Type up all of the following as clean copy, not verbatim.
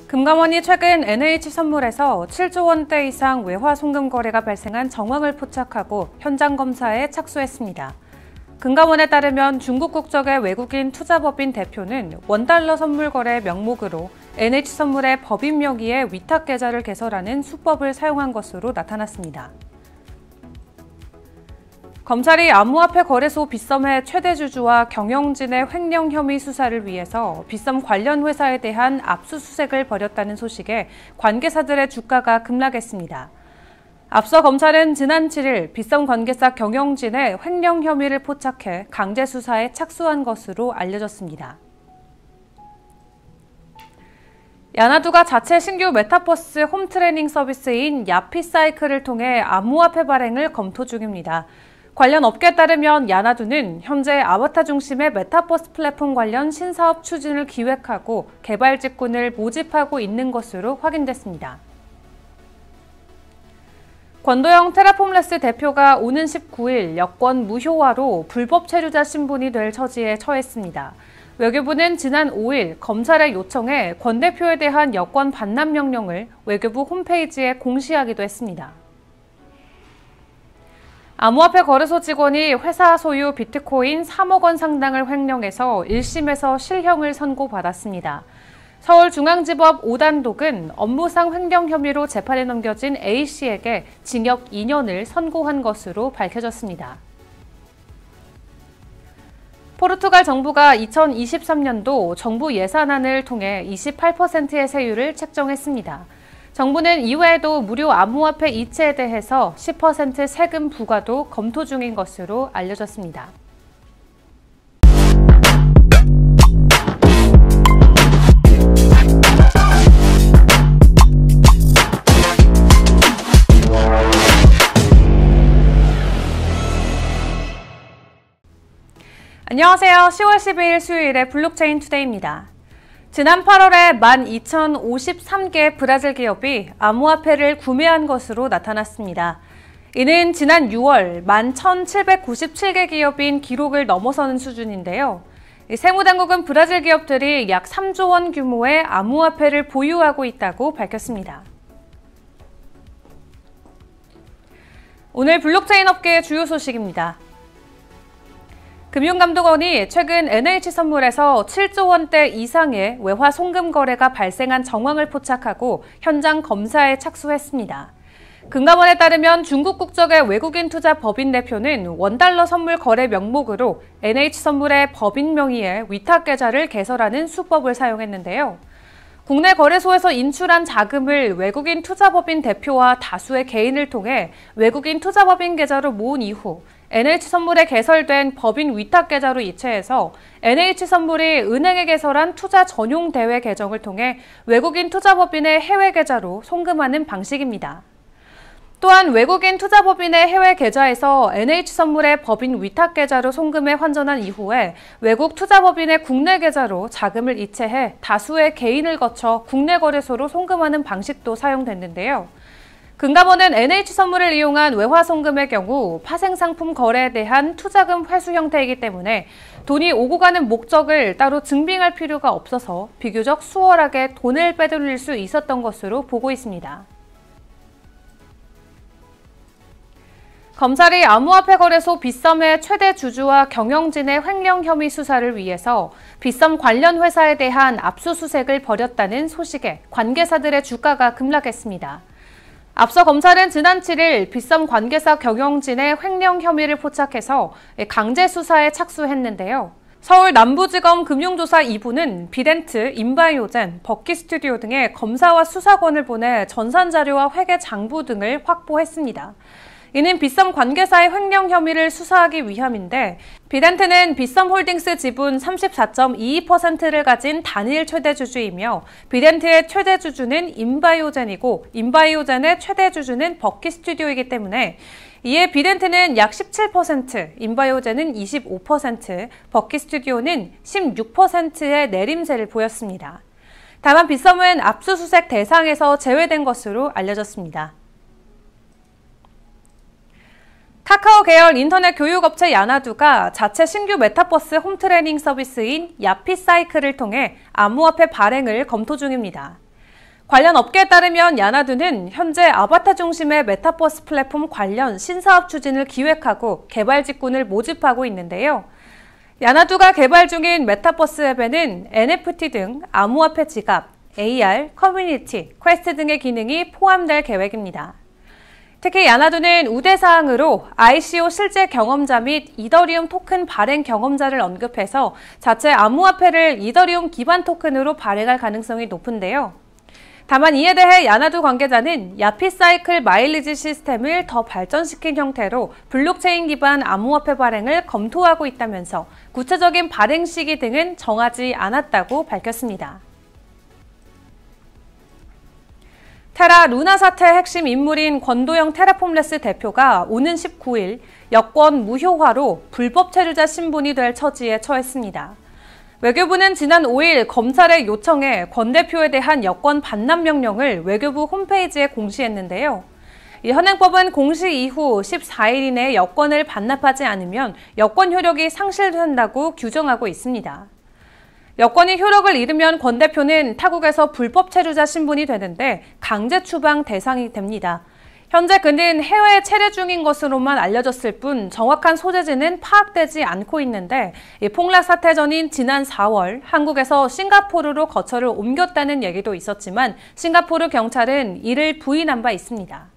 금감원이 최근 NH선물에서 7조 원대 이상 외화 송금 거래가 발생한 정황을 포착하고 현장 검사에 착수했습니다. 금감원에 따르면 중국 국적의 외국인 투자법인 대표는 원달러 선물 거래 명목으로 NH선물의 법인 명의의 위탁 계좌를 개설하는 수법을 사용한 것으로 나타났습니다. 검찰이 암호화폐 거래소 빗썸의 최대 주주와 경영진의 횡령 혐의 수사를 위해서 빗썸 관련 회사에 대한 압수수색을 벌였다는 소식에 관계사들의 주가가 급락했습니다. 앞서 검찰은 지난 7일 빗썸 관계사 경영진의 횡령 혐의를 포착해 강제 수사에 착수한 것으로 알려졌습니다. 야나두가 자체 신규 메타버스 홈트레이닝 서비스인 야피사이클을 통해 암호화폐 발행을 검토 중입니다. 관련 업계에 따르면 야나두는 현재 아바타 중심의 메타버스 플랫폼 관련 신사업 추진을 기획하고 개발 직군을 모집하고 있는 것으로 확인됐습니다. 권도영 테라폼레스 대표가 오는 19일 여권 무효화로 불법 체류자 신분이 될 처지에 처했습니다. 외교부는 지난 5일 검찰의 요청에 권 대표에 대한 여권 반납 명령을 외교부 홈페이지에 공시하기도 했습니다. 암호화폐 거래소 직원이 회사 소유 비트코인 3억 원 상당을 횡령해서 1심에서 실형을 선고받았습니다. 서울중앙지법 5단독은 업무상 횡령 혐의로 재판에 넘겨진 A씨에게 징역 2년을 선고한 것으로 밝혀졌습니다. 포르투갈 정부가 2023년도 정부 예산안을 통해 28%의 세율을 책정했습니다. 정부는 이외에도 무료 암호화폐 이체에 대해서 10% 세금 부과도 검토 중인 것으로 알려졌습니다. 안녕하세요. 10월 12일 수요일의 블록체인 투데이입니다. 지난 8월에 12,053개 브라질 기업이 암호화폐를 구매한 것으로 나타났습니다. 이는 지난 6월 11,797개 기업인 기록을 넘어서는 수준인데요. 세무당국은 브라질 기업들이 약 3조 원 규모의 암호화폐를 보유하고 있다고 밝혔습니다. 오늘 블록체인 업계의 주요 소식입니다. 금융감독원이 최근 NH선물에서 7조 원대 이상의 외화 송금 거래가 발생한 정황을 포착하고 현장 검사에 착수했습니다. 금감원에 따르면 중국 국적의 외국인 투자 법인 대표는 원달러 선물 거래 명목으로 NH선물의 법인 명의의 위탁 계좌를 개설하는 수법을 사용했는데요. 국내 거래소에서 인출한 자금을 외국인 투자법인 대표와 다수의 개인을 통해 외국인 투자법인 계좌로 모은 이후 NH선물에 개설된 법인 위탁 계좌로 이체해서 NH선물이 은행에 개설한 투자 전용 대회 계정을 통해 외국인 투자법인의 해외 계좌로 송금하는 방식입니다. 또한 외국인 투자법인의 해외 계좌에서 NH선물의 법인 위탁 계좌로 송금에 환전한 이후에 외국 투자법인의 국내 계좌로 자금을 이체해 다수의 개인을 거쳐 국내 거래소로 송금하는 방식도 사용됐는데요. 금감원은 NH선물을 이용한 외화 송금의 경우 파생상품 거래에 대한 투자금 회수 형태이기 때문에 돈이 오고 가는 목적을 따로 증빙할 필요가 없어서 비교적 수월하게 돈을 빼돌릴 수 있었던 것으로 보고 있습니다. 검찰이 암호화폐 거래소 빗썸의 최대 주주와 경영진의 횡령 혐의 수사를 위해서 빗썸 관련 회사에 대한 압수수색을 벌였다는 소식에 관계사들의 주가가 급락했습니다. 앞서 검찰은 지난 7일 빗썸 관계사 경영진의 횡령 혐의를 포착해서 강제 수사에 착수했는데요. 서울 남부지검 금융조사 2부는 비덴트, 인바이오젠, 버키스튜디오 등의 검사와 수사권을 보내 전산자료와 회계 장부 등을 확보했습니다. 이는 빗썸 관계사의 횡령 혐의를 수사하기 위함인데 비덴트는 빗썸홀딩스 지분 34.22%를 가진 단일 최대 주주이며 비덴트의 최대 주주는 인바이오젠이고 인바이오젠의 최대 주주는 버키스튜디오이기 때문에 이에 비덴트는 약 17%, 인바이오젠은 25%, 버키스튜디오는 16%의 내림세를 보였습니다. 다만 빗썸은 압수수색 대상에서 제외된 것으로 알려졌습니다. 카카오 계열 인터넷 교육업체 야나두가 자체 신규 메타버스 홈트레이닝 서비스인 야피사이클을 통해 암호화폐 발행을 검토 중입니다. 관련 업계에 따르면 야나두는 현재 아바타 중심의 메타버스 플랫폼 관련 신사업 추진을 기획하고 개발 직군을 모집하고 있는데요. 야나두가 개발 중인 메타버스 앱에는 NFT 등 암호화폐 지갑, AR, 커뮤니티, 퀘스트 등의 기능이 포함될 계획입니다. 특히 야나두는 우대사항으로 ICO 실제 경험자 및 이더리움 토큰 발행 경험자를 언급해서 자체 암호화폐를 이더리움 기반 토큰으로 발행할 가능성이 높은데요. 다만 이에 대해 야나두 관계자는 야피사이클 마일리지 시스템을 더 발전시킨 형태로 블록체인 기반 암호화폐 발행을 검토하고 있다면서 구체적인 발행 시기 등은 정하지 않았다고 밝혔습니다. 테라 루나 사태의 핵심 인물인 권도영 테라폼레스 대표가 오는 19일 여권 무효화로 불법 체류자 신분이 될 처지에 처했습니다. 외교부는 지난 5일 검찰의 요청에 권 대표에 대한 여권 반납 명령을 외교부 홈페이지에 공시했는데요. 이 현행법은 공시 이후 14일 이내에 여권을 반납하지 않으면 여권 효력이 상실된다고 규정하고 있습니다. 여권이 효력을 잃으면 권 대표는 타국에서 불법 체류자 신분이 되는데 강제 추방 대상이 됩니다. 현재 그는 해외에 체류 중인 것으로만 알려졌을 뿐 정확한 소재지는 파악되지 않고 있는데 이 폭락 사태 전인 지난 4월 한국에서 싱가포르로 거처를 옮겼다는 얘기도 있었지만 싱가포르 경찰은 이를 부인한 바 있습니다.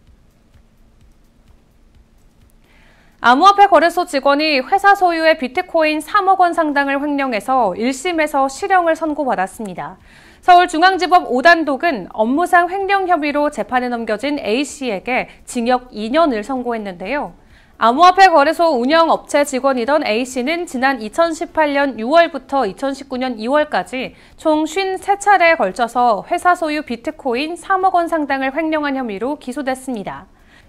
암호화폐 거래소 직원이 회사 소유의 비트코인 3억 원 상당을 횡령해서 1심에서 실형을 선고받았습니다. 서울중앙지법 5단독은 업무상 횡령 혐의로 재판에 넘겨진 A씨에게 징역 2년을 선고했는데요. 암호화폐 거래소 운영업체 직원이던 A씨는 지난 2018년 6월부터 2019년 2월까지 총 53차례에 걸쳐서 회사 소유 비트코인 3억 원 상당을 횡령한 혐의로 기소됐습니다.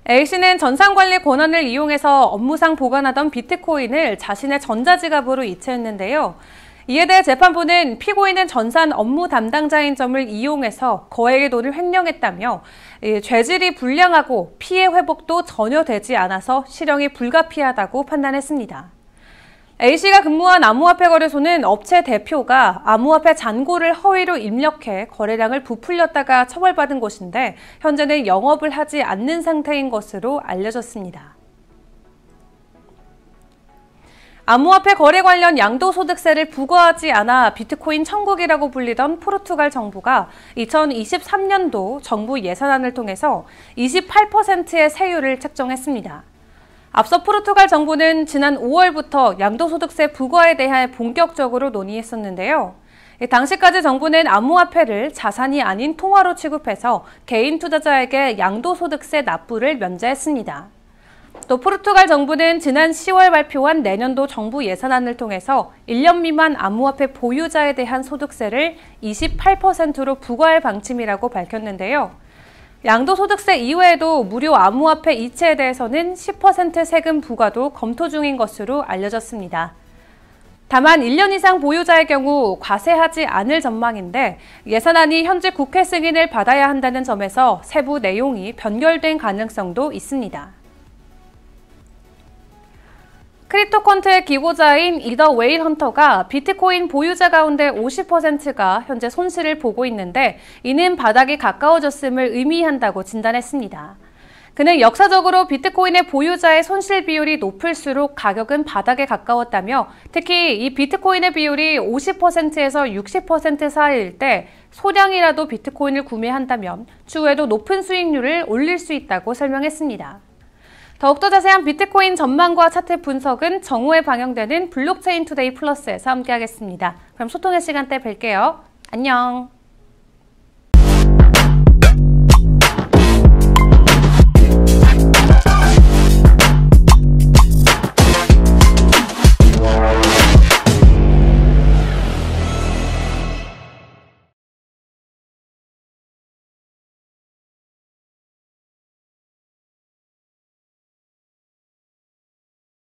A씨는 전산관리 권한을 이용해서 업무상 보관하던 비트코인을 자신의 전자지갑으로 이체했는데요. 이에 대해 재판부는 피고인은 전산 업무 담당자인 점을 이용해서 거액의 돈을 횡령했다며 죄질이 불량하고 피해 회복도 전혀 되지 않아서 실형이 불가피하다고 판단했습니다. A씨가 근무한 암호화폐 거래소는 업체 대표가 암호화폐 잔고를 허위로 입력해 거래량을 부풀렸다가 처벌받은 곳인데 현재는 영업을 하지 않는 상태인 것으로 알려졌습니다. 암호화폐 거래 관련 양도소득세를 부과하지 않아 비트코인 천국이라고 불리던 포르투갈 정부가 2023년도 정부 예산안을 통해서 28%의 세율을 책정했습니다. 앞서 포르투갈 정부는 지난 5월부터 양도소득세 부과에 대해 본격적으로 논의했었는데요. 당시까지 정부는 암호화폐를 자산이 아닌 통화로 취급해서 개인 투자자에게 양도소득세 납부를 면제했습니다. 또 포르투갈 정부는 지난 10월 발표한 내년도 정부 예산안을 통해서 1년 미만 암호화폐 보유자에 대한 소득세를 28%로 부과할 방침이라고 밝혔는데요. 양도소득세 이외에도 무료 암호화폐 이체에 대해서는 10% 세금 부과도 검토 중인 것으로 알려졌습니다. 다만 1년 이상 보유자의 경우 과세하지 않을 전망인데 예산안이 현재 국회 승인을 받아야 한다는 점에서 세부 내용이 변결된 가능성도 있습니다. 크립토컨트의 기고자인 이더 웨일 헌터가 비트코인 보유자 가운데 50%가 현재 손실을 보고 있는데 이는 바닥이 가까워졌음을 의미한다고 진단했습니다. 그는 역사적으로 비트코인의 보유자의 손실 비율이 높을수록 가격은 바닥에 가까웠다며 특히 이 비트코인의 비율이 50%에서 60% 사이일 때 소량이라도 비트코인을 구매한다면 추후에도 높은 수익률을 올릴 수 있다고 설명했습니다. 더욱더 자세한 비트코인 전망과 차트 분석은 정오에 방영되는 블록체인 투데이 플러스에서 함께하겠습니다. 그럼 소통의 시간대 뵐게요. 안녕.